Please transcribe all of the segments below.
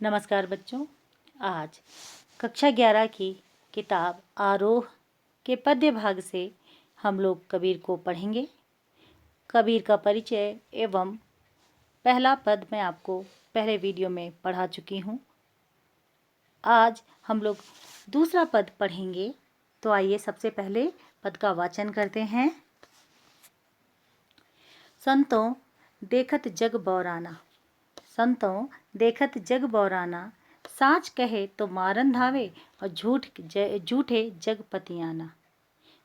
नमस्कार बच्चों। आज कक्षा 11 की किताब आरोह के पद्य भाग से हम लोग कबीर को पढ़ेंगे। कबीर का परिचय एवं पहला पद मैं आपको पहले वीडियो में पढ़ा चुकी हूँ। आज हम लोग दूसरा पद पढ़ेंगे, तो आइए सबसे पहले पद का वाचन करते हैं। संतों देखत जग बौराना, संतों देखत जग बौराना, साच कहे तो मारन धावे और झूठे जग पतियाना।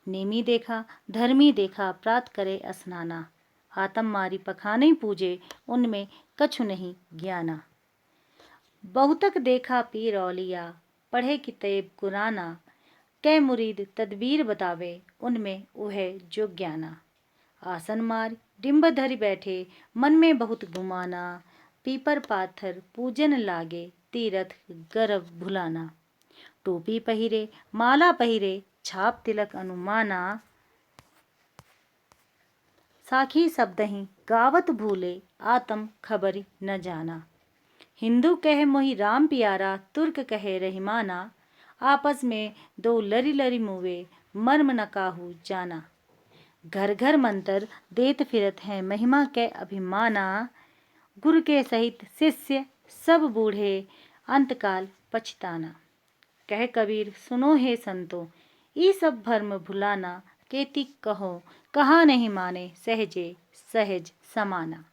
नेमी देखा धर्मी देखा प्रात करे स्नाना, आतम मारी पखाने पूजे उनमें कछु नहीं ज्ञाना। बहुतक देखा पीर औलिया पढ़े किताब कुराना, कै मुरीद तदबीर बतावे उनमें उहे जो ज्ञाना। आसन मार डिम्ब धरि बैठे मन में बहुत गुमाना, पीपर पाथर पूजन लागे तीरथ गर्भ भुलाना। टोपी पहिरे माला पहिरे छाप तिलक अनुमाना, साखी शब्दहि गावत भूले आतम खबरी न जाना। हिंदू कहे मोहि राम प्यारा तुर्क कहे रहीमाना, आपस में दो लरी लरी मुवे मर्म न काहू जाना। घर घर मंत्र देत फिरत हैं महिमा के अभिमाना, गुरु के सहित शिष्य सब बूढ़े अंतकाल पछताना। कह कबीर सुनो हे संतो ई सब भर्म भुलाना, केति कहो कहा नहीं माने सहजे सहज समाना।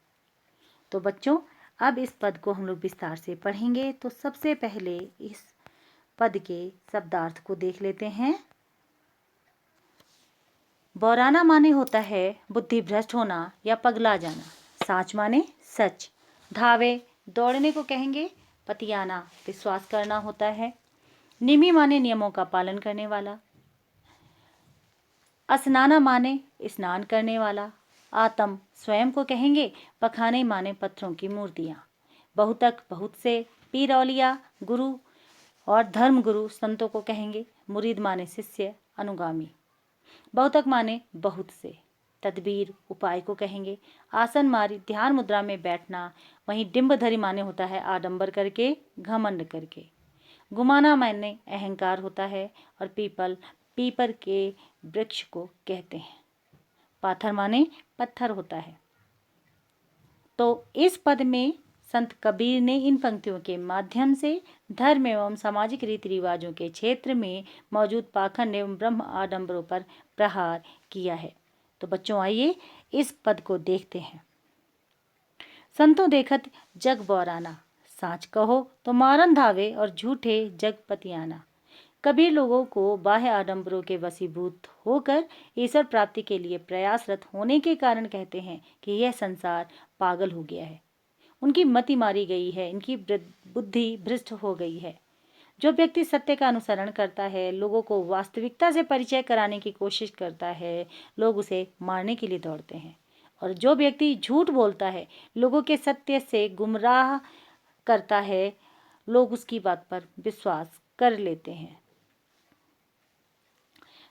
तो बच्चों अब इस पद को हम लोग विस्तार से पढ़ेंगे। तो सबसे पहले इस पद के शब्दार्थ को देख लेते हैं। बौराना माने होता है बुद्धि भ्रष्ट होना या पगला जाना। साच माने सच। धावे दौड़ने को कहेंगे। पतियाना विश्वास करना होता है। निमी माने नियमों का पालन करने वाला। स्नाना माने स्नान करने वाला। आतम स्वयं को कहेंगे। पखाने माने पत्थरों की मूर्तियाँ। बहुतक बहुत से। पीर औलिया गुरु और धर्म गुरु संतों को कहेंगे। मुरीद माने शिष्य अनुगामी। बहुतक माने बहुत से। तदबीर उपाय को कहेंगे। आसन मारी ध्यान मुद्रा में बैठना। वहीं डिम्ब धरि माने होता है आडंबर करके घमंड करके। गुमाना माने अहंकार होता है। और पीपर के वृक्ष को कहते हैं। पाथर माने पत्थर होता है। तो इस पद में संत कबीर ने इन पंक्तियों के माध्यम से धर्म एवं सामाजिक रीति रिवाजों के क्षेत्र में मौजूद पाखंड एवं ब्रह्म आडंबरों पर प्रहार किया है। तो बच्चों आइए इस पद को देखते हैं। संतों देखत जग बौराना, साच कहो तो मारन धावे और झूठे जग पतियाना। कबीर लोगों को बाह्य आडंबरों के वशीभूत होकर ईश्वर प्राप्ति के लिए प्रयासरत होने के कारण कहते हैं कि यह संसार पागल हो गया है, उनकी मति मारी गई है, इनकी बुद्धि भ्रष्ट हो गई है। जो व्यक्ति सत्य का अनुसरण करता है, लोगों को वास्तविकता से परिचय कराने की कोशिश करता है, लोग उसे मारने के लिए दौड़ते हैं। और जो व्यक्ति झूठ बोलता है, लोगों के सत्य से गुमराह करता है, लोग उसकी बात पर विश्वास कर लेते हैं।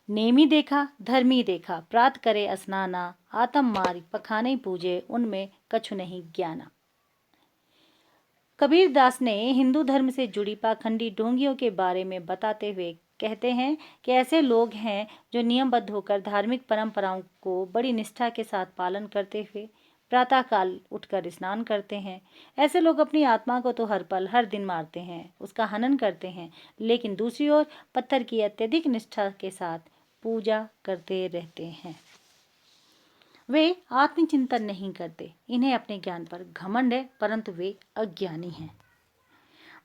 नेमी देखा धर्मी देखा प्रात करे स्नाना, आतम मारी पखाने पूजे उनमें कछु नहीं ज्ञाना। कबीर दास ने हिंदू धर्म से जुड़ी पाखंडी ढोंगियों के बारे में बताते हुए कहते हैं कि ऐसे लोग हैं जो नियमबद्ध होकर धार्मिक परंपराओं को बड़ी निष्ठा के साथ पालन करते हुए प्रातःकाल उठकर स्नान करते हैं। ऐसे लोग अपनी आत्मा को तो हर पल हर दिन मारते हैं, उसका हनन करते हैं, लेकिन दूसरी ओर पत्थर की अत्यधिक निष्ठा के साथ पूजा करते रहते हैं। वे आत्मचिंतन नहीं करते। इन्हें अपने ज्ञान पर घमंड है, परंतु वे अज्ञानी हैं।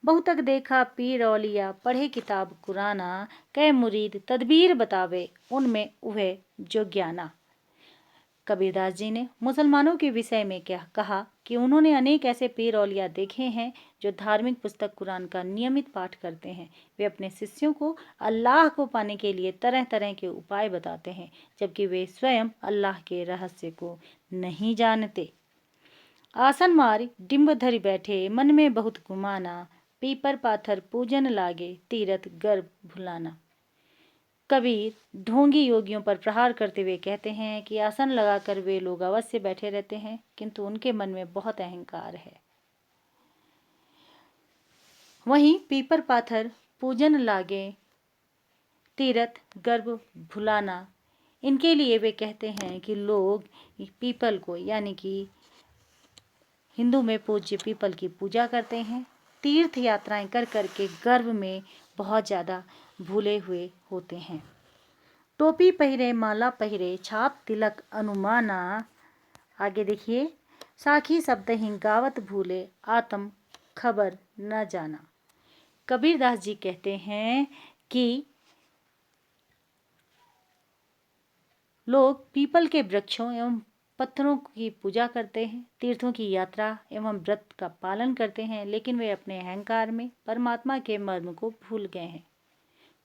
बहुतक देखा पीर औलिया पढ़े किताब कुराना, कै मुरीद तदबीर बतावे उनमें उहे जो ज्ञाना। कबीरदास जी ने मुसलमानों के विषय में क्या कहा कि उन्होंने अनेक ऐसे पीर औलिया देखे हैं जो धार्मिक पुस्तक कुरान का नियमित पाठ करते हैं। वे अपने शिष्यों को अल्लाह को पाने के लिए तरह तरह के उपाय बताते हैं, जबकि वे स्वयं अल्लाह के रहस्य को नहीं जानते। आसन मारी डिम्ब धरि बैठे मन में बहुत गुमाना, पीपर पाथर पूजन लागे तीरथ गर्भ भुलाना। कबीर ढोंगी योगियों पर प्रहार करते हुए कहते हैं कि आसन लगाकर वे लोग अवश्य बैठे रहते हैं, किंतु उनके मन में बहुत अहंकार है। वहीं पीपर पाथर पूजन लागे, तीरथ गर्भ भुलाना, इनके लिए वे कहते हैं कि लोग पीपल को यानी कि हिंदू में पूज्य पीपल की पूजा करते हैं, तीर्थ यात्राएं कर करके गर्भ में बहुत ज़्यादा भूले हुए होते हैं। टोपी पहिरे माला पहिरे छाप तिलक अनुमाना, आगे देखिए, साखी शब्द ही गावत भूले आत्म खबर न जाना। कबीरदास जी कहते हैं कि लोग पीपल के वृक्षों एवं पत्थरों की पूजा करते हैं, तीर्थों की यात्रा एवं व्रत का पालन करते हैं, लेकिन वे अपने अहंकार में परमात्मा के मर्म को भूल गए हैं।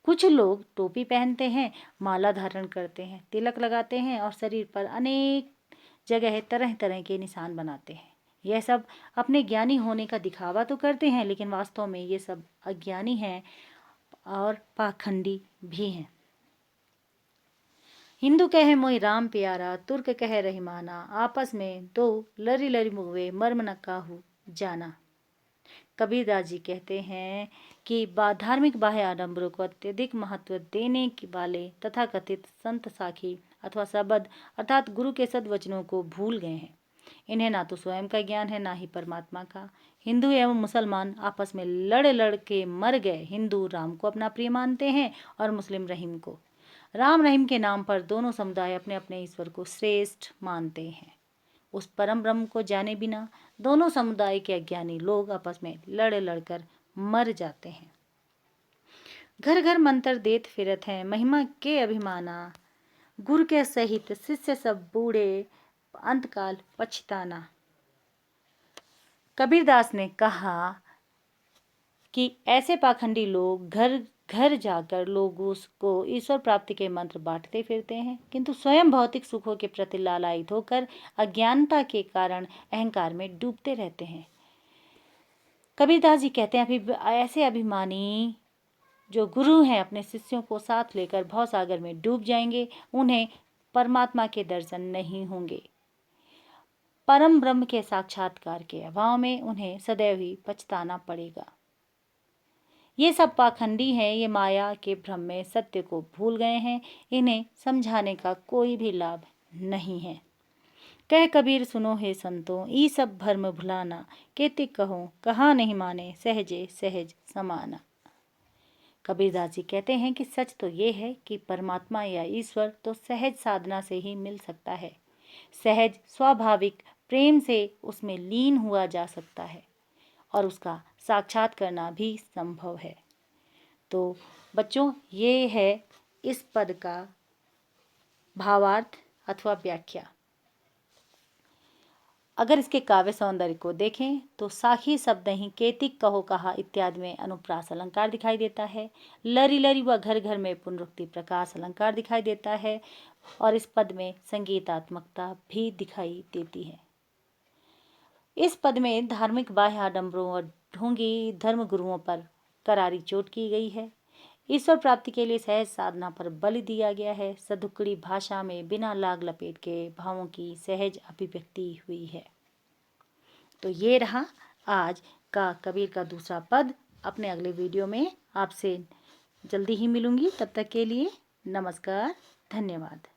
कुछ लोग टोपी पहनते हैं, माला धारण करते हैं, तिलक लगाते हैं और शरीर पर अनेक जगह तरह तरह के निशान बनाते हैं। यह सब अपने ज्ञानी होने का दिखावा तो करते हैं, लेकिन वास्तव में ये सब अज्ञानी हैं और पाखंडी भी हैं। हिंदू कहे मोहि राम प्यारा, तुर्क कहे रहीमाना, आपस में दो लरी लरी मुए मर्म न काहू जाना। कबीरदास जी कहते हैं कि धार्मिक बाह्य आडंबरों को अत्यधिक महत्व देने वाले तथा कथित संत साखी अथवा सबद अर्थात गुरु के सद्वचनों को भूल गए हैं। इन्हें ना तो स्वयं का ज्ञान है, ना ही परमात्मा का। हिंदू एवं मुसलमान आपस में लड़ लड़ के मर गए। हिंदू राम को अपना प्रिय मानते हैं और मुस्लिम रहीम को। राम रहीम के नाम पर दोनों समुदाय अपने अपने ईश्वर को श्रेष्ठ मानते हैं। उस परम ब्रह्म को जाने बिना दोनों समुदाय के अज्ञानी लोग आपस में लड़ लड़कर मर जाते हैं। घर घर मंत्र देत फिरत हैं, महिमा के अभिमाना, गुरु के सहित शिष्य सब बूढ़े, अंतकाल पछताना। कबीरदास ने कहा कि ऐसे पाखंडी लोग घर घर जाकर लोगों को ईश्वर प्राप्ति के मंत्र बांटते फिरते हैं, किंतु स्वयं भौतिक सुखों के प्रति लालायित होकर अज्ञानता के कारण अहंकार में डूबते रहते हैं। कबीरदास जी कहते हैं ऐसे अभिमानी जो गुरु हैं अपने शिष्यों को साथ लेकर भवसागर में डूब जाएंगे, उन्हें परमात्मा के दर्शन नहीं होंगे। परम ब्रह्म के साक्षात्कार के अभाव में उन्हें सदैव ही पछताना पड़ेगा। ये सब पाखंडी हैं, ये माया के भ्रम में सत्य को भूल गए हैं। इन्हें समझाने का कोई भी लाभ नहीं है। कह कबीर सुनो हे संतों, ई सब भर्म भुलाना, केति कहो कहाँ नहीं माने, सहजे सहज समाना। कबीरदास जी कहते हैं कि सच तो ये है कि परमात्मा या ईश्वर तो सहज साधना से ही मिल सकता है। सहज स्वाभाविक प्रेम से उसमें लीन हुआ जा सकता है और उसका साक्षात करना भी संभव है। तो बच्चों, ये है इस पद का भावार्थ अथवा व्याख्या। अगर इसके काव्य सौंदर्य को देखें तो साखी शब्द ही केतिक कहो कहा इत्यादि में अनुप्रास अलंकार दिखाई देता है। लरी लरी व घर घर में पुनरुक्ति प्रकाश अलंकार दिखाई देता है और इस पद में संगीतात्मकता भी दिखाई देती है। इस पद में धार्मिक बाह्य आडंबरों और ढोंगी धर्म गुरुओं पर करारी चोट की गई है। ईश्वर प्राप्ति के लिए सहज साधना पर बल दिया गया है। सदुक्कड़ी भाषा में बिना लाग लपेट के भावों की सहज अभिव्यक्ति हुई है। तो ये रहा आज का कबीर का दूसरा पद। अपने अगले वीडियो में आपसे जल्दी ही मिलूंगी। तब तक के लिए नमस्कार, धन्यवाद।